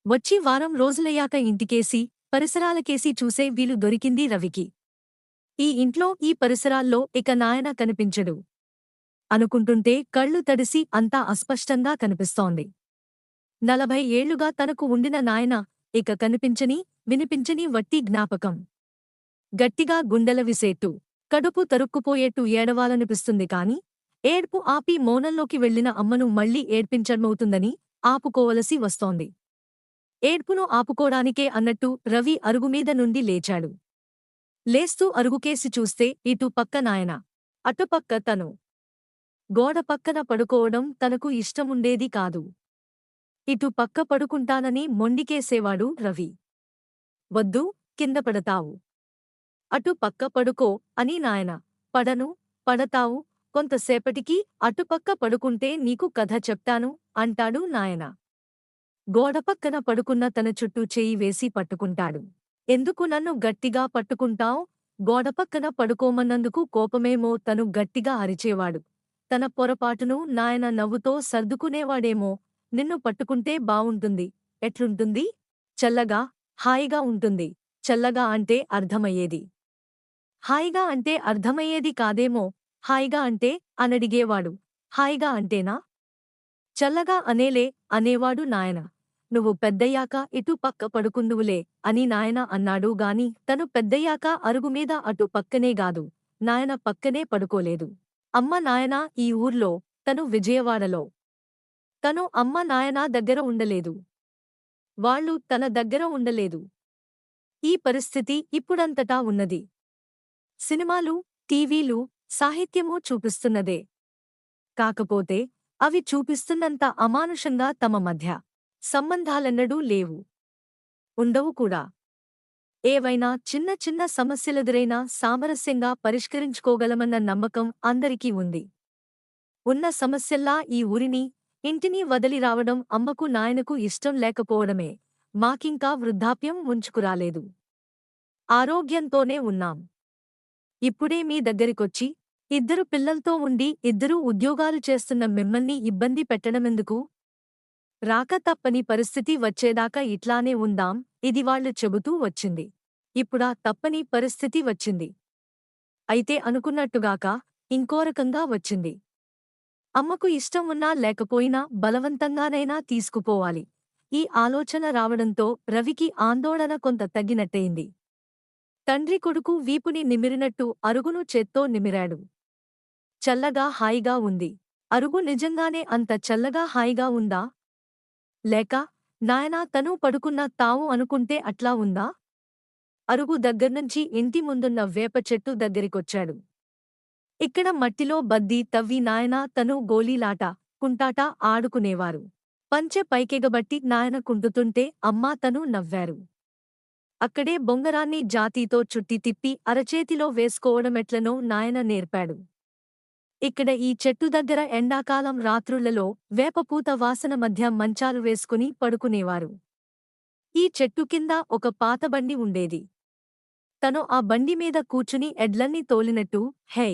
వచ్చి వారం రోజులయ్యాక ఇంటికేసి, పరిసరాలకేసి చూసే వీలు దొరికింది రవికి. ఈ ఇంట్లో ఈ పరిసరాల్లో ఇక నాయన కనిపించడు అనుకుంటుంటే కళ్ళు తడిసి అంతా అస్పష్టంగా కనిపిస్తోంది. 40 ఏళ్లుగా తనకు ఉండిన నాయన ఇక కనిపించని, వినిపించని వట్టి జ్ఞాపకం. గట్టిగా గుండెలవిసేట్టు, కడుపు తరుక్కుపోయేట్టు ఏడవాలనిపిస్తుంది కాని, ఏడ్పు ఆపి మౌనంలోకి వెళ్లిన అమ్మను మళ్లీ ఏడ్పించడమవుతుందని ఆపుకోవలసి వస్తోంది. ఏడ్పును ఆపుకోడానికే అన్నట్టు రవి అరుగుమీద నుండి లేచాడు. లేస్తూ అరుగుకేసి చూస్తే ఇటు పక్క నాయన, అటుపక్క తను. గోడ పక్కన పడుకోవడం తనకు ఇష్టముండేది కాదు. ఇటు పక్క పడుకుంటానని మొండికేసేవాడు రవి. వద్దు, కింద పడతావు. అటు పక్క పడుకో అని నాయన. పడను, పడతావు, కొంతసేపటికి అటుపక్క పడుకుంటే నీకు కథ చెప్తాను అంటాడు నాయన. గోడపక్కన పడుకున్న తన చుట్టూ చేయి వేసి పట్టుకుంటాడు. ఎందుకు నన్ను గట్టిగా పట్టుకుంటావ్? గోడపక్కన పడుకోమన్నందుకు కోపమేమో తను గట్టిగా అరిచేవాడు. తన పొరపాటును నాయన నవ్వుతో సర్దుకునేవాడేమో. నిన్ను పట్టుకుంటే బావుంటుంది. ఎట్లుంటుంది? చల్లగా, హాయిగా ఉంటుంది. చల్లగా అంటే అర్థమయ్యేది. హాయిగా అంటే అర్థమయ్యేది కాదేమో. హాయిగా అంటే అనడిగేవాడు. హాయిగా అంటేనా? చల్లగా అనేలే అనేవాడు నాయన. నువ్వు పెద్దయ్యాక ఇటు పక్క పడుకుందువులే అని నాయన అన్నాడు గాని తను పెద్దయ్యాక అరుగుమీద అటు పక్కనేగాదు, నాయన పక్కనే పడుకోలేదు. అమ్మ నాయనా ఈ ఊర్లో, తను విజయవాడలో. తను అమ్మ నాయనా దగ్గర ఉండలేదు. వాళ్ళు తన దగ్గర ఉండలేదు. ఈ పరిస్థితి ఇప్పుడంతటా ఉన్నది. సినిమాలు, టీవీలు, సాహిత్యమూ చూపిస్తున్నదే. కాకపోతే అవి చూపిస్తున్నంత అమానుషంగా తమ మధ్య సంబంధాలెన్నడూ లేవు. ఉండవు కూడా. ఏవైనా చిన్న చిన్న సమస్యలెదురైనా సామరస్యంగా పరిష్కరించుకోగలమన్న నమ్మకం అందరికీ ఉంది. ఉన్న సమస్యల్లా ఈ ఊరిని, ఇంటిని వదిలి రావడం అమ్మకు నాయనకు ఇష్టం లేకపోవడమే. మాకింకా వృద్ధాప్యం ముంచుకురాలేదు. ఆరోగ్యంతోనే ఉన్నాం. ఇప్పుడే మీ దగ్గరికొచ్చి, ఇద్దరు పిల్లల్తో ఉండి ఇద్దరూ ఉద్యోగాలు చేస్తున్న మిమ్మల్ని ఇబ్బంది పెట్టడమెందుకు? రాక తప్పని పరిస్థితి వచ్చేదాకా ఇట్లానే ఉందాం ఇది వాళ్ళు చెబుతూ వచ్చింది. ఇప్పుడా తప్పని పరిస్థితి వచ్చింది. అయితే అనుకున్నట్టుగాక ఇంకోరకంగా వచ్చింది. అమ్మకు ఇష్టం ఉన్నా లేకపోయినా బలవంతంగానైనా తీసుకుపోవాలి. ఈ ఆలోచన రావడంతో రవికి ఆందోళన కొంత తగ్గినట్టయింది. తండ్రి కొడుకు వీపుని నిమిరినట్టు అరుగును చేత్తో నిమిరాడు. చల్లగా హాయిగా ఉంది. అరుగు నిజంగానే అంత చల్లగా హాయిగా ఉందా? లేక, నాయనా తనూ పడుకున్న తావు అనుకుంటే అట్లా ఉందా? అరుగు దగ్గర్నుంచి ఇంటి ముందున్న వేప చెట్టు దగ్గరికొచ్చాడు. ఇక్కడ మట్టిలో బద్దీ తవ్వి నాయనా తనూ గోలీలాట, కుంటాట ఆడుకునేవారు. పంచె పైకెగబట్టి నాయన కుంటుతుంటే అమ్మా తనూ నవ్వారు. అక్కడే బొంగరాన్ని జాతీతో చుట్టి తిప్పి అరచేతిలో వేసుకోవడమెట్లనో నాయన నేర్పాడు. ఇక్కడ ఈ చెట్టు దగ్గర ఎండాకాలం రాత్రుళ్లలో వేపపూత వాసన మధ్య మంచాలు వేసుకుని పడుకునేవారు. ఈ చెట్టు కింద ఒక పాత బండి ఉండేది. తను ఆ బండి మీద కూచుని ఎడ్లన్నీ తోలినట్టు హై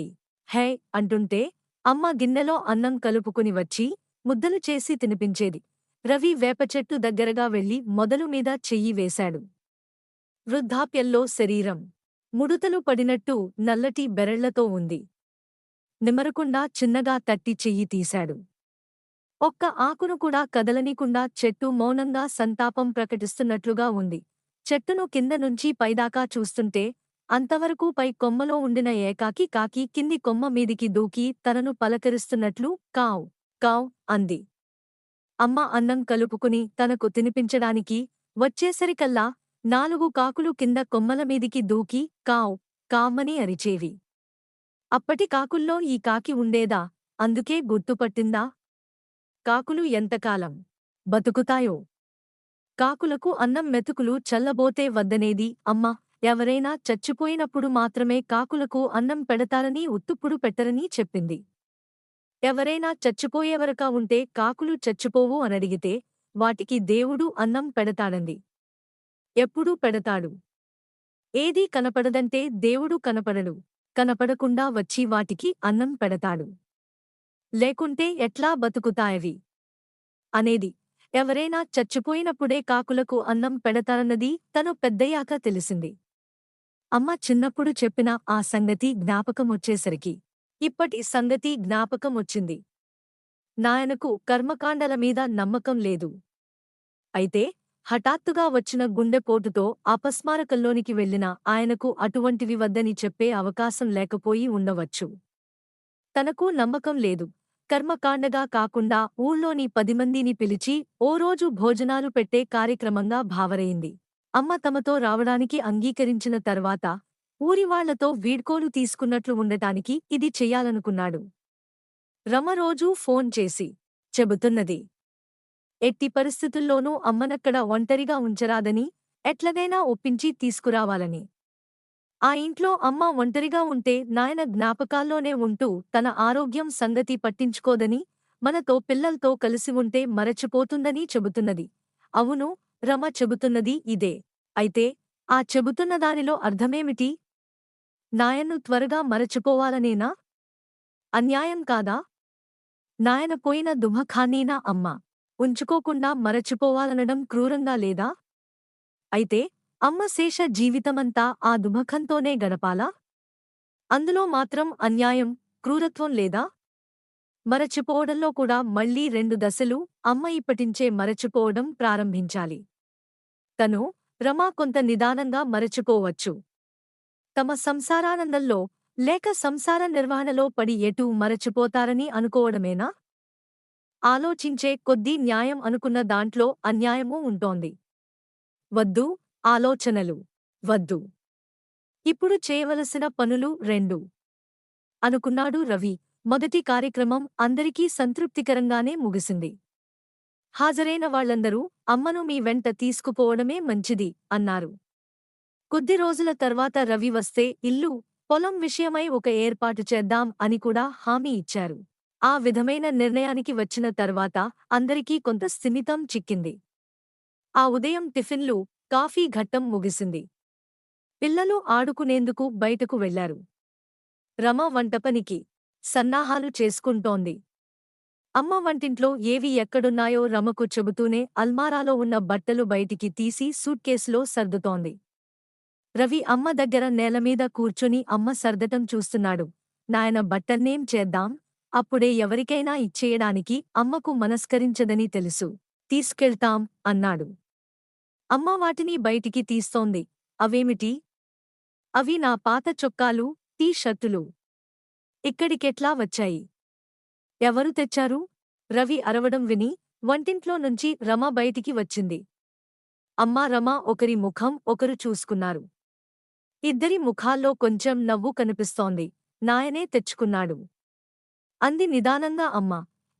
హై అంటుంటే అమ్మ గిన్నెలో అన్నం కలుపుకుని వచ్చి ముద్దలు చేసి తినిపించేది. రవి వేపచెట్టు దగ్గరగా వెళ్లి మొదలు మీద చెయ్యి వేశాడు. వృద్ధాప్యంలో శరీరం ముడుతలు పడినట్టు నల్లటి బెరళ్లతో ఉంది. నిమరకుండా చిన్నగా తట్టి చెయ్యి తీశాడు. ఒక్క ఆకును కూడా కదలనీకుండా చెట్టు మౌనంగా సంతాపం ప్రకటిస్తున్నట్లుగా ఉంది. చెట్టును కింద నుంచి పైదాకా చూస్తుంటే అంతవరకు పై కొమ్మలో ఉండిన ఏకాకి కాకి కింది కొమ్మ మీదికి దూకి తనను పలకరిస్తున్నట్లు కావ్ కావ్ అంది. అమ్మ అన్నం కలుపుకుని తనకు తినిపించడానికి వచ్చేసరికల్లా 4 కాకులు కింద కొమ్మల మీదికి దూకి కావ్ కావ్మని అరిచేవి. అప్పటి కాకుల్లో ఈ కాకి ఉండేదా? అందుకే గుర్తుపట్టిందా? కాకులు ఎంతకాలం బతుకుతాయో. కాకులకు అన్నం మెతుకులు చల్లబోతే వద్దనేది అమ్మ. ఎవరైనా చచ్చిపోయినప్పుడు మాత్రమే కాకులకు అన్నం పెడతారని ఉత్తుప్పుడు పెట్టరని చెప్పింది. ఎవరైనా చచ్చిపోయేవరకా ఉంటే కాకులు చచ్చిపోవు అనడిగితే వాటికి దేవుడు అన్నం పెడతాడంది. ఎప్పుడూ పెడతాడు. ఏదీ కనపడదంటే దేవుడు కనపడడు. కనపడకుండా వచ్చి వాటికి అన్నం పెడతాడు. లేకుంటే ఎట్లా బతుకుతాయవి అనేది. ఎవరైనా చచ్చిపోయినప్పుడే కాకులకు అన్నం పెడతారన్నది తను పెద్దయ్యాక తెలిసింది. అమ్మ చిన్నప్పుడు చెప్పిన ఆ సంగతి జ్ఞాపకమొచ్చేసరికి ఇప్పటి సంగతి జ్ఞాపకమొచ్చింది. నాయనకు కర్మకాండల మీద నమ్మకం లేదు. అయితే హఠాత్తుగా వచ్చిన గుండెపోటుతో అపస్మారకంలోనికి వెళ్లిన ఆయనకు అటువంటివి వద్దని చెప్పే అవకాశం లేకపోయి ఉండవచ్చు. తనకు నమ్మకం లేదు. కర్మకాండగా కాకుండా ఊళ్ళోని 10 మందిని పిలిచి ఓ రోజు భోజనాలు పెట్టే కార్యక్రమంగా భావరయింది. అమ్మ తమతో రావడానికి అంగీకరించిన తర్వాత ఊరివాళ్లతో వీడ్కోలు తీసుకున్నట్లు ఉండటానికి ఇది చెయ్యాలనుకున్నాడు. రమ రోజూ ఫోన్ చేసి చెబుతున్నది. ఎట్టి పరిస్థితుల్లోనూ అమ్మనక్కడ ఒంటరిగా ఉంచరాదని, ఎట్లగైనా ఒప్పించి తీసుకురావాలని. ఆ ఇంట్లో అమ్మ ఒంటరిగా ఉంటే నాయన జ్ఞాపకాల్లోనే ఉంటూ తన ఆరోగ్యం సంగతి పట్టించుకోదని, మనతో పిల్లల్తో కలిసి ఉంటే మరచిపోతుందని చెబుతున్నది. అవును, రమ చెబుతున్నది ఇదే. అయితే ఆ చెబుతున్నదానిలో అర్థమేమిటి? నాయన్ను త్వరగా మరచిపోవాలనేనా? అన్యాయం కాదా? నాయన పోయిన దుఃఖాన్నీనా అమ్మ ఉంచుకోకుండా మరచిపోవాలనడం క్రూరంగా లేదా? అయితే అమ్మ శేష జీవితమంతా ఆ దుఃఖంతోనే గడపాలా? అందులో మాత్రం అన్యాయం, క్రూరత్వం లేదా? మరచిపోవడంలో కూడా మళ్ళీ 2 దశలు. అమ్మ ఇప్పటించే మరచిపోవడం ప్రారంభించాలి. తను, రమ కొంత నిదానంగా మరచిపోవచ్చు. తమ సంసారానందంలో లేక సంసార నిర్వహణలో పడి ఎటూ మరచిపోతారని అనుకోవడమేనా? ఆలోచించే కొద్దీ న్యాయం అనుకున్న దాంట్లో అన్యాయమూ ఉంటోంది. వద్దు, ఆలోచనలు వద్దు. ఇప్పుడు చేయవలసిన పనులు 2 అనుకున్నాడు రవి. మొదటి కార్యక్రమం అందరికీ సంతృప్తికరంగానే ముగిసింది. హాజరైన వాళ్లందరూ అమ్మను మీ వెంట తీసుకుపోవడమే మంచిది అన్నారు. కొద్ది రోజుల తర్వాత రవి వస్తే ఇల్లు, పొలం విషయమై ఒక ఏర్పాటు చేద్దాం అని కూడా హామీ ఇచ్చారు. ఆ విధమైన నిర్ణయానికి వచ్చిన తర్వాత అందరికీ కొంత స్థిమితం చిక్కింది. ఆ ఉదయం టిఫిన్లు, కాఫీ ఘట్టం ముగిసింది. పిల్లలు ఆడుకునేందుకు బయటకు వెళ్లారు. రమ వంటపనికి సన్నాహాలు చేసుకుంటోంది. అమ్మ వంటింట్లో ఏవి ఎక్కడున్నాయో రమకు చెబుతూనే అల్మారాలో ఉన్న బట్టలు బయటికి తీసి సూట్కేసులో సర్దుతోంది. రవి అమ్మ దగ్గర నేలమీద కూర్చొని అమ్మ సర్దటం చూస్తున్నాడు. నాయన బట్టల్నేం చేద్దాం? అప్పుడే ఎవరికైనా ఇచ్చేయడానికి అమ్మకు మనస్కరించదని తెలుసు. తీసుకెళ్తాం అన్నాడు. అమ్మ వాటిని బయటికి తీస్తోంది. అవేమిటి? అవి నా పాత చొక్కాలు, టీ షర్టులు. ఇక్కడికెట్లా వచ్చాయి? ఎవరు తెచ్చారు? రవి అరవడం విని వంటింట్లో నుంచి రమ బయటికి వచ్చింది. అమ్మా రమ ఒకరి ముఖం ఒకరు చూసుకున్నారు. ఇద్దరి ముఖాల్లో కొంచెం నవ్వు కనిపిస్తోంది. నాయనే తెచ్చుకున్నాడు అంది నిదానంగా అమ్మ.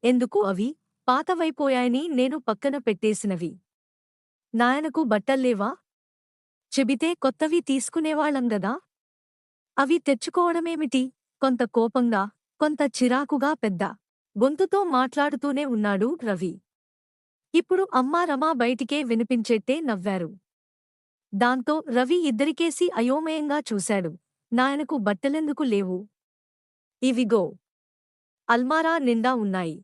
ఎందుకు అవి? పాతవైపోయాయని నేను పక్కన పెట్టేసినవి. నాయనకు బట్టల్లేవా? చెబితే కొత్తవి తీసుకునేవాళ్లంగదా. అవి తెచ్చుకోవడమేమిటి? కొంత కోపంగా, కొంత చిరాకుగా పెద్ద గొంతుతో మాట్లాడుతూనే ఉన్నాడు రవి. ఇప్పుడు అమ్మా రమా బయటికే వినిపించేట్టే నవ్వారు. దాంతో రవి ఇద్దరికేసి అయోమయంగా చూశాడు. నాయనకు బట్టలెందుకు లేవు? ఇవిగో అల్మారా నిండా ఉన్నాయి.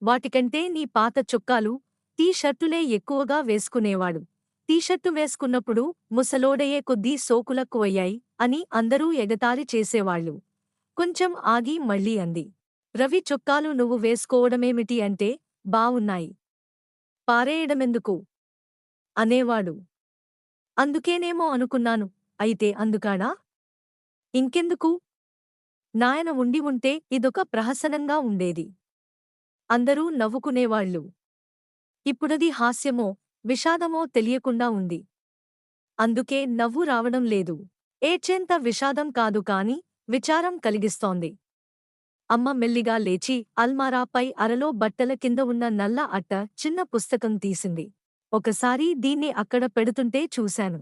వాటికంటే నీ పాత చొక్కాలు, టీ షర్టులే ఎక్కువగా వేసుకునేవాడు. టీషర్టు వేసుకున్నప్పుడు ముసలోడయ్యే కొద్దీ సోకులక్కువయ్యాయి అని అందరూ ఎగతాళి చేసేవాళ్లు. కొంచెం ఆగి మళ్ళీ అంది. రవి చొక్కాలు నువ్వు వేసుకోవడమేమిటి అంటే, బావున్నాయి. పారేయడమెందుకు? అనేవాడు. అందుకేనేమో అనుకున్నాను. అయితే అందుకాడా? ఇంకెందుకు? నాయన ఉండి ఉంటే ఇదొక ప్రహసనంగా ఉండేది. అందరూ నవ్వుకునేవాళ్లు. ఇప్పుడది హాస్యమో, విషాదమో తెలియకుండా ఉంది. అందుకే నవ్వు రావడం లేదు. ఏడ్చేంత విషాదం కాదు కాని విచారం కలిగిస్తోంది. అమ్మ మెల్లిగా లేచి అల్మారాపై అరలో బట్టల కింద ఉన్న నల్ల అట్ట చిన్న పుస్తకం తీసింది. ఒకసారి దీన్ని అక్కడ పెడుతుంటే చూశాను.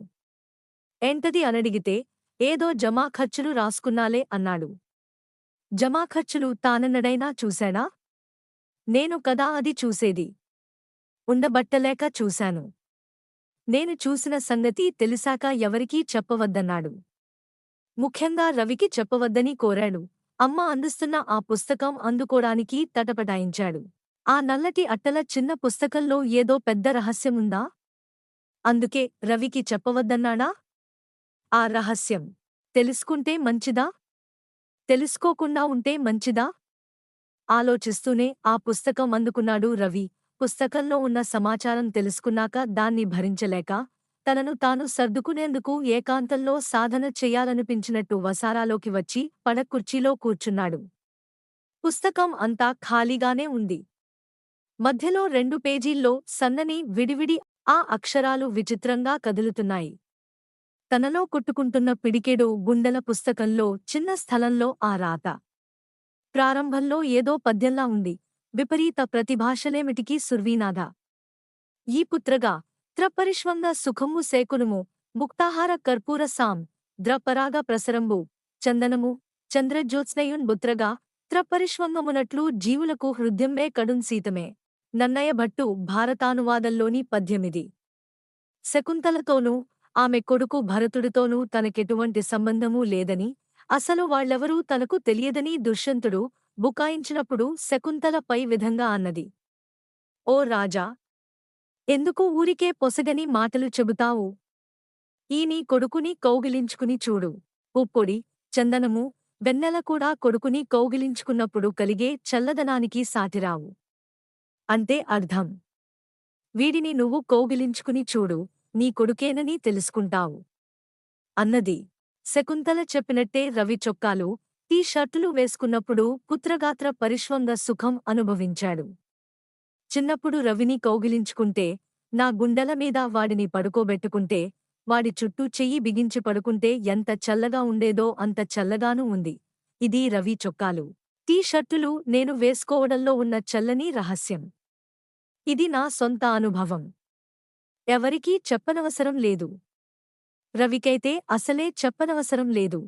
ఏంటది అనడిగితే, ఏదో జమా ఖర్చులు రాసుకున్నాలే అన్నాడు. జమా ఖర్చులు తానెన్నడైనా చూశాడా? నేను కదా అది చూసేది. ఉండబట్టలేక చూశాను. నేను చూసిన సంగతి తెలిసాక ఎవరికీ చెప్పవద్దన్నాడు. ముఖ్యంగా రవికి చెప్పవద్దని కోరాడు. అమ్మ అందిస్తున్న ఆ పుస్తకం అందుకోడానికి తటపటాయించాడు. ఆ నల్లటి అట్టల చిన్న పుస్తకంలో ఏదో పెద్ద రహస్యముందా? అందుకే రవికి చెప్పవద్దన్నాడా? ఆ రహస్యం తెలుసుకుంటే మంచిదా? తెలుసుకోకుండా ఉంటే మంచిదా? ఆలోచిస్తూనే ఆ పుస్తకం అందుకున్నాడు రవి. పుస్తకంలో ఉన్న సమాచారం తెలుసుకున్నాక దాన్ని భరించలేక, తనను తాను సర్దుకునేందుకు ఏకాంతంలో సాధన చెయ్యాలనిపించినట్టు వసారాలోకి వచ్చి పడకుర్చీలో కూర్చున్నాడు. పుస్తకం అంతా ఖాళీగానే ఉంది. మధ్యలో 2 పేజీల్లో సన్నని విడివిడి ఆ అక్షరాలు విచిత్రంగా కదులుతున్నాయి. తనలో కొట్టుకుంటున్న పిడికెడు గుండెల పుస్తకంలో చిన్న స్థలంలో ఆ రాత. ప్రారంభంలో ఏదో పద్యంలా ఉంది. విపరీత ప్రతిభాశలేమిటికి సుర్వీనాథ. ఈ పుత్రగా త్రపరిష్వంగ సుఖము సేకునుము ముక్తాహార కర్పూర సాం ద్రపరాగ ప్రసరంబు చందనము చంద్రజ్యోత్స్నయున్ బుత్రగా త్రపరిష్వంగమునట్లు జీవులకు హృద్యంబే కడున్ సీతమే. నన్నయ భట్టు భారతానువాదంలోని పద్యమిది. శకుంతలతోనూ ఆమె కొడుకు భరతుడితోనూ తనకెటువంటి సంబంధమూ లేదని, అసలు వాళ్ళెవరూ తనకు తెలియదని దుష్యంతుడు బుకాయించినప్పుడు శకుంతల పై విధంగా అన్నది. ఓ రాజా! ఎందుకు ఊరికే పొసగని మాటలు చెబుతావు? ఈ నీ కొడుకుని కౌగిలించుకుని చూడు. పుప్పొడి, చందనము, వెన్నెల కూడా కొడుకుని కౌగిలించుకున్నప్పుడు కలిగే చల్లదనానికి సాటిరావు. అంటే అర్థం. వీడిని నువ్వు కౌగిలించుకుని చూడు, నీ కొడుకేనని తెలుసుకుంటావు అన్నది. శకుంతల చెప్పినట్టే రవి చొక్కాలు, టీ షర్టులు వేసుకున్నప్పుడు పుత్రగాత్ర పరిష్వంగ సుఖం అనుభవించాడు. చిన్నప్పుడు రవిని కౌగిలించుకుంటే, నా గుండెల మీద వాడిని పడుకోబెట్టుకుంటే, వాడి చుట్టూ చెయ్యి బిగించి పడుకుంటే ఎంత చల్లగా ఉండేదో అంత చల్లగానూ ఉంది. ఇది రవి చొక్కాలు, టీ షర్టులు నేను వేసుకోవడంలో ఉన్న చల్లని రహస్యం. ఇది నా సొంత అనుభవం. ఎవరికీ చెప్పనవసరం లేదు. రవికైతే అసలే చెప్పనవసరం లేదు.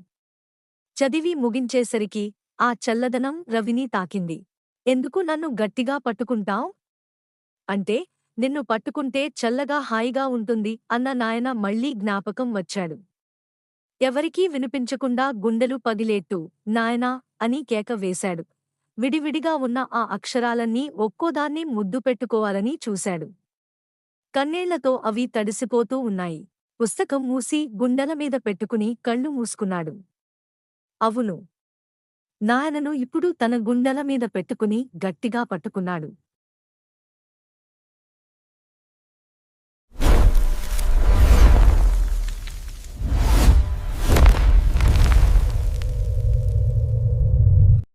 చదివి ముగించేసరికి ఆ చల్లదనం రవిని తాకింది. ఎందుకు నన్ను గట్టిగా పట్టుకుంటావ్? అంటే, నిన్ను పట్టుకుంటే చల్లగా హాయిగా ఉంటుంది అన్న నాయన మళ్లీ జ్ఞాపకం వచ్చాడు. ఎవరికీ వినిపించకుండా గుండెలు పగిలేట్టు నాయనా అని కేక వేశాడు. విడివిడిగా ఉన్న ఆ అక్షరాలన్నీ ఒక్కోదాన్ని ముద్దు పెట్టుకోవాలని చూశాడు. కన్నేళ్లతో అవి తడిసిపోతూ ఉన్నాయి. పుస్తకం మూసి గుండెల మీద పెట్టుకుని కళ్ళు మూసుకున్నాడు. అవును, నాయనను ఇప్పుడు తన గుండెల మీద పెట్టుకుని గట్టిగా పట్టుకున్నాడు.